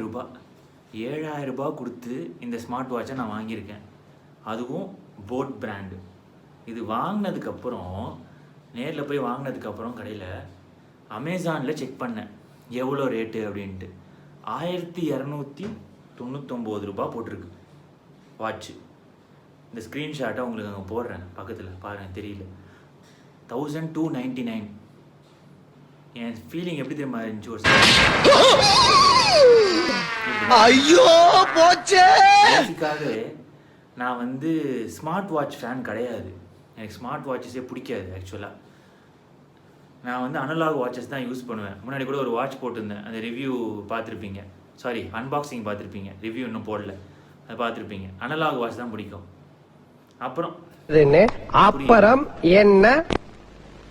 ரூபாய் 7000 ரூபாய் கொடுத்து இந்த ஸ்மார்ட் வாட்சை நான் வாங்கியிருக்கேன். அதுவும் போட் பிராண்டு. இது வாங்கினதுக்கப்புறம் நேரில் போய் வாங்கினதுக்கப்புறம் கடையில் அமேசானில் செக் பண்ணேன் எவ்வளோ ரேட்டு அப்படின்ட்டு. 1299 ரூபாய் போட்டிருக்கு வாட்ச்சு. இந்த ஸ்க்ரீன்ஷாட்டை உங்களுக்கு அங்கே போடுறேன் பக்கத்தில் பாருங்கள், தெரியல. 1299. என் ஃபீலிங் எப்படி தெரியுமா இருந்துச்சு? ஒரு ஐயோ போச்சே. பேசிக்காகவே நான் வந்து ஸ்மார்ட் வாட்ச் ஃபேன் கிடையாது. எனக்கு ஸ்மார்ட் வாட்சஸே பிடிக்காது ஆக்சுவலாக. நான் வந்து அனலாக் வாட்சஸ் தான் யூஸ் பண்ணுவேன். முன்னாடி கூட ஒரு வாட்ச் போட்டிருந்தேன், அந்த ரிவ்யூ பார்த்துருப்பீங்க. சாரி, அன்பாக்சிங் பார்த்துருப்பீங்க, ரிவ்யூ இன்னும் போடல, அதை பார்த்துருப்பீங்க. அனலாக் வாட்ச் தான் பிடிக்கும். அப்புறம் அப்புறம் என்ன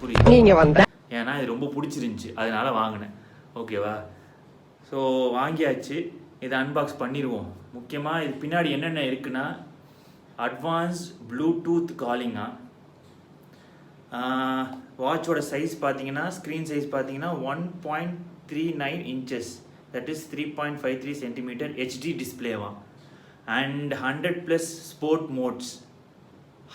புரியுது நீங்க வந்த, ஏன்னா இது ரொம்ப பிடிச்சிருந்துச்சி, அதனால வாங்கினேன். ஓகேவா? ஸோ வாங்கியாச்சு. இதை அன்பாக்ஸ் பண்ணிடுவோம். முக்கியமாக இது பின்னாடி என்னென்ன இருக்குன்னா, அட்வான்ஸ் ப்ளூடூத் காலிங்கா. வாட்சோட சைஸ் பார்த்தீங்கன்னா, ஸ்க்ரீன் சைஸ் பார்த்தீங்கன்னா 1.39 inches, that is 3.53 centimeter HD டிஸ்பிளேவா. And 100+ sport modes,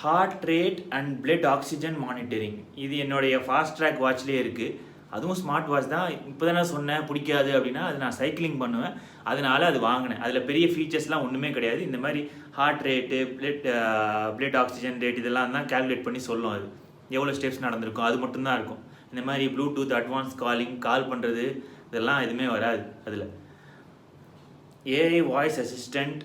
heart rate and blood oxygen monitoring. இது என்னுடைய ஃபாஸ்ட் ட்ராக் வாட்ச்லேயே இருக்குது. அதுவும் ஸ்மார்ட் வாட்ச் தான். இப்போ தான் நான் சொன்னேன் பிடிக்காது அப்படின்னா, அது நான் சைக்கிளிங் பண்ணுவேன், அதனால அது வாங்கினேன். அதில் பெரிய ஃபீச்சர்ஸ்லாம் ஒன்றுமே கிடையாது. இந்த மாதிரி heart rate, blood oxygen rate இதெல்லாம் தான் கேல்குலேட் பண்ணி சொல்லும். அது எவ்வளோ ஸ்டெப்ஸ் நடந்திருக்கும் அது மட்டும்தான் இருக்கும். இந்த மாதிரி ப்ளூடூத் அட்வான்ஸ் காலிங், கால் பண்ணுறது இதெல்லாம் எதுவுமே வராது. அதில் AI voice assistant,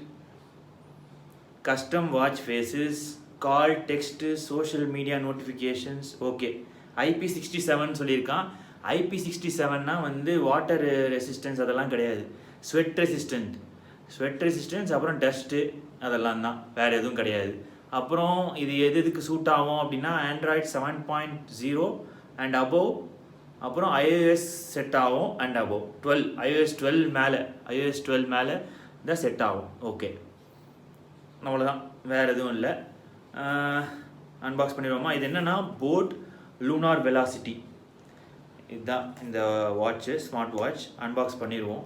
custom watch faces, call, text, social media notifications. Okay, IP67 சொல்லியிருக்கான். IP67னா வந்து வாட்டர் ரெசிஸ்டன்ஸ் அதெல்லாம் கிடையாது, ஸ்வெட் ரெசிஸ்டன்ஸ், அப்புறம் டஸ்ட்டு அதெல்லாம் தான், வேறு எதுவும் கிடையாது. அப்புறம் இது எதுக்கு சூட் ஆகும் அப்படின்னா, ஆண்ட்ராய்ட் 7.0 அண்ட் அபோவ், அப்புறம் iOS செட் ஆகும் அண்ட் அபோவ் 12, iOS 12 மேலே தான் செட் ஆகும். ஓகே, அவ்வளோதான், வேறு எதுவும் இல்லை. அன்பாக்ஸ் பண்ணிடுவோமா? இது என்னென்னா போட் லூனார் வெலாசிட்டி. இதுதான் இந்த வாட்ச்சு, ஸ்மார்ட் வாட்ச். அன்பாக்ஸ் பண்ணிடுவோம்.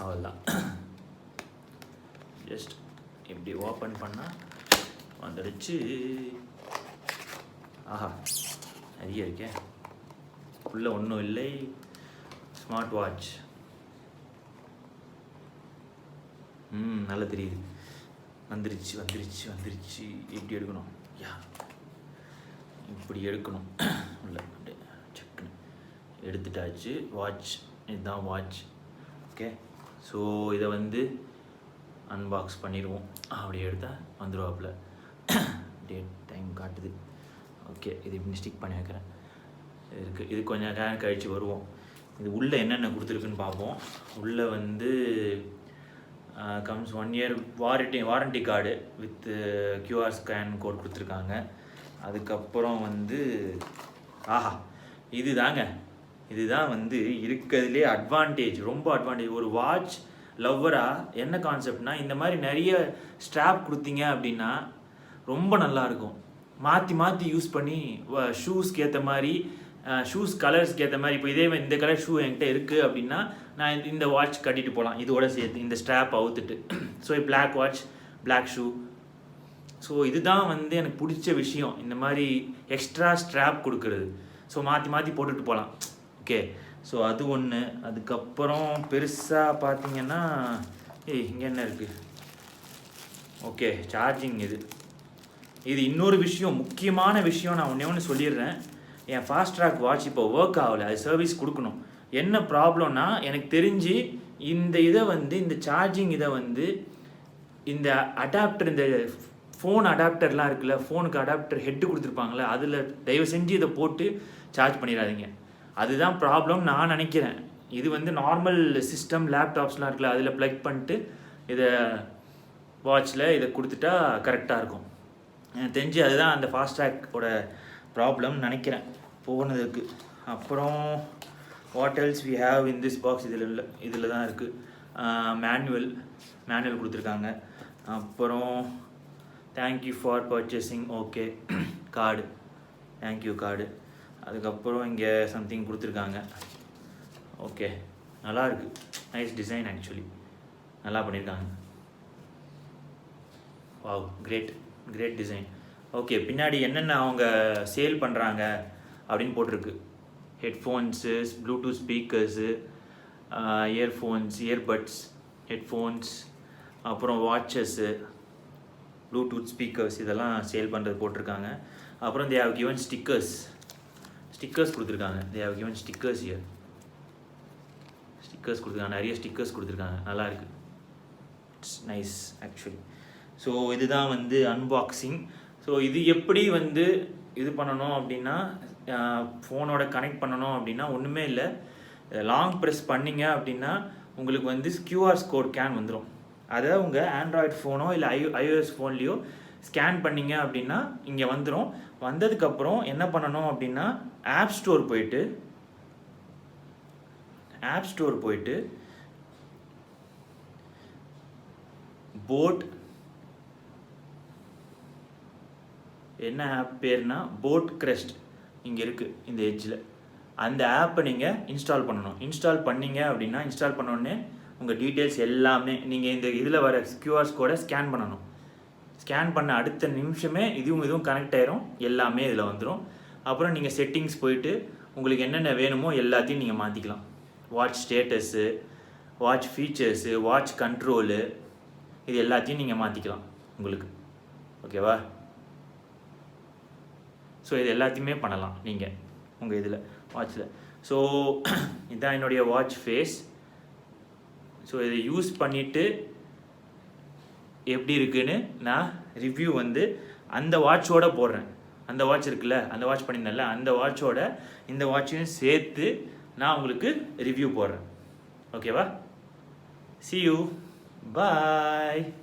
அவ்வளோதான். ஜஸ்ட் இப்படி ஓப்பன் பண்ணால் வந்துடுச்சு. ஆஹா, நிறைய இருக்கே, உள்ளே ஒன்றும் இல்லை. ஸ்மார்ட் வாட்ச் நல்லா தெரியுது. வந்துருச்சு. இப்படி எடுக்கணும், இப்படி எடுக்கணும். இல்லை, அப்படியே செக்குன்னு எடுத்துட்டாச்சு. வாட்ச், இதுதான் வாட்ச். ஓகே, ஸோ இதை வந்து அன்பாக்ஸ் பண்ணிடுவோம். அப்படியே எடுத்தால் வந்துடுவாப்பில். டேட் டைம் காட்டுது. ஓகே, இது இப்படி ஸ்டிக் பண்ணி வைக்கிறேன். இது கொஞ்சம் நேரம் கழித்து வருவோம். இது உள்ளே என்னென்ன கொடுத்துருக்குன்னு பார்ப்போம். உள்ளே வந்து comes 1 year warranty card with QR scan code கொடுத்துருக்காங்க. அதுக்கப்புறம் வந்து ஆஹா, இதுதான் வந்து இருக்கிறதுலே அட்வான்டேஜ், ரொம்ப அட்வான்டேஜ். ஒரு வாட்ச் லவ்வராக என்ன கான்செப்ட்னா, இந்த மாதிரி நிறைய ஸ்ட்ராப் கொடுத்தீங்க அப்படின்னா ரொம்ப நல்லாயிருக்கும். மாற்றி யூஸ் பண்ணி ஷூஸ்க்கு ஏற்ற மாதிரி, ஷூஸ் கலர்ஸ்க்கு ஏற்ற மாதிரி. இப்போ இதே இந்த கலர் ஷூ என்கிட்ட இருக்குது அப்படின்னா, நான் இந்த வாட்ச் கட்டிட்டு போகலாம் இதோட சேர்த்து, இந்த ஸ்ட்ராப் அவுத்துட்டு. So black watch, black shoe. So இதுதான் வந்து எனக்கு பிடிச்ச விஷயம், இந்த மாதிரி எக்ஸ்ட்ரா ஸ்ட்ராப் கொடுக்குறது. ஸோ மாற்றி போட்டுட்டு போகலாம். ஓகே, ஸோ அது ஒன்று. அதுக்கப்புறம் பெருசாக பார்த்தீங்கன்னா, இங்கே என்ன இருக்குது? Okay, charging. இது இன்னொரு விஷயம், முக்கியமான விஷயம். நான் ஒன்று சொல்லிடுறேன். என் ஃபாஸ்ட் ட்ராக் வாட்ச் இப்போ ஒர்க் ஆகலை, அது சர்வீஸ் கொடுக்கணும். என்ன ப்ராப்ளம்னா, எனக்கு தெரிஞ்சு இந்த இதை வந்து, இந்த சார்ஜிங் இதை வந்து, இந்த அடாப்டர், இந்த ஃபோன் அடாப்டர்லாம் இருக்குல்ல, ஃபோனுக்கு அடாப்டர் ஹெட்டு கொடுத்துருப்பாங்களே, அதில் தயவு செஞ்சு இதை போட்டு சார்ஜ் பண்ணிடாதீங்க. அதுதான் ப்ராப்ளம் நான் நினைக்கிறேன். இது வந்து நார்மல் சிஸ்டம், லேப்டாப்ஸ்லாம் இருக்குல்ல, அதில் ப்ளக் பண்ணிட்டு இதை வாட்சில் இதை கொடுத்துட்டா கரெக்டாக இருக்கும். எனக்கு தெரிஞ்சு அதுதான் அந்த ஃபாஸ்ட் ட்ராக்கோட ப்ராப்ளம் நினைக்கிறேன் போனதுக்கு. அப்புறம் what else we have in this box? இதில் தான் இருக்குது. மேனுவல் கொடுத்துருக்காங்க. அப்புறம் thank you for purchasing. Okay card, thank you card. அதுக்கப்புறம் இங்கே சம்திங் கொடுத்துருக்காங்க. ஓகே நல்லா இருக்கு, நைஸ் டிசைன் ஆக்சுவலி, நல்லா பண்ணியிருக்காங்க. Wow, great great design. Okay, பின்னாடி என்னென்ன அவங்க சேல் பண்ணுறாங்க அப்படின்னு போட்டிருக்கு. Headphones, bluetooth speakers, earphones, earbuds, headphones, அப்புறம் வாட்சஸ்ஸு, ப்ளூடூத் ஸ்பீக்கர்ஸ், இதெல்லாம் சேல் பண்ணுறது போட்டிருக்காங்க. அப்புறம் தே ஹவ் கிவன் ஸ்டிக்கர்ஸ் கொடுத்துருக்காங்க. They have given stickers here. Stickers கொடுத்துருக்காங்க, நிறைய ஸ்டிக்கர்ஸ் கொடுத்துருக்காங்க, நல்லா இருக்கு. It's nice actually. ஸோ இதுதான் வந்து அன்பாக்சிங். ஸோ இது எப்படி வந்து இது பண்ணணும் அப்படின்னா, ஃபோனோட கனெக்ட் பண்ணணும் அப்படின்னா ஒன்றுமே இல்லை. லாங் ப்ரெஸ் பண்ணிங்க அப்படின்னா உங்களுக்கு வந்து கியூஆர் கோட் ஸ்கேன் வந்துடும். அதை உங்கள் ஆண்ட்ராய்டு ஃபோனோ இல்லை iOS ஃபோன்லேயோ ஸ்கேன் பண்ணிங்க அப்படின்னா இங்கே வந்துடும். வந்ததுக்கப்புறம் என்ன பண்ணணும் அப்படின்னா ஆப் ஸ்டோர் போயிட்டு போட், என்ன ஆப் பேர்னா போட் கிரெஸ்ட் இங்கே இருக்குது இந்த எட்ஜில். அந்த ஆப்பை நீங்கள் இன்ஸ்டால் பண்ணணும். இன்ஸ்டால் பண்ணிங்க அப்படின்னா இன்ஸ்டால் பண்ணோடனே உங்கள் டீட்டெயில்ஸ் எல்லாமே நீங்கள் இந்த இதில் வர கியூஆர் கோடை ஸ்கேன் பண்ணணும். ஸ்கேன் பண்ண அடுத்த நிமிஷமே இதுவும் கனெக்ட் ஆயிரும், எல்லாமே இதில் வந்துடும். அப்புறம் நீங்கள் செட்டிங்ஸ் போயிட்டு உங்களுக்கு என்னென்ன வேணுமோ எல்லாத்தையும் நீங்கள் மாற்றிக்கலாம். Watch status, watch features, watch control, இது எல்லாத்தையும் நீங்கள் மாற்றிக்கலாம் உங்களுக்கு. ஓகேவா? ஸோ இது எல்லாத்தையுமே பண்ணலாம் நீங்கள் உங்கள் இதில் வாட்சில். ஸோ இதுதான் என்னுடைய வாட்ச் ஃபேஸ். ஸோ இதை யூஸ் பண்ணிவிட்டு எப்படி இருக்குன்னு நான் ரிவ்யூ வந்து அந்த வாட்சோட போடுறேன். அந்த வாட்ச் இருக்குல்ல, அந்த வாட்ச் பண்ணியிருந்தேன்ல, அந்த வாட்சோட இந்த வாட்சையும் சேர்த்து நான் உங்களுக்கு ரிவ்யூ போடுறேன். ஓகேவா? See you. Bye.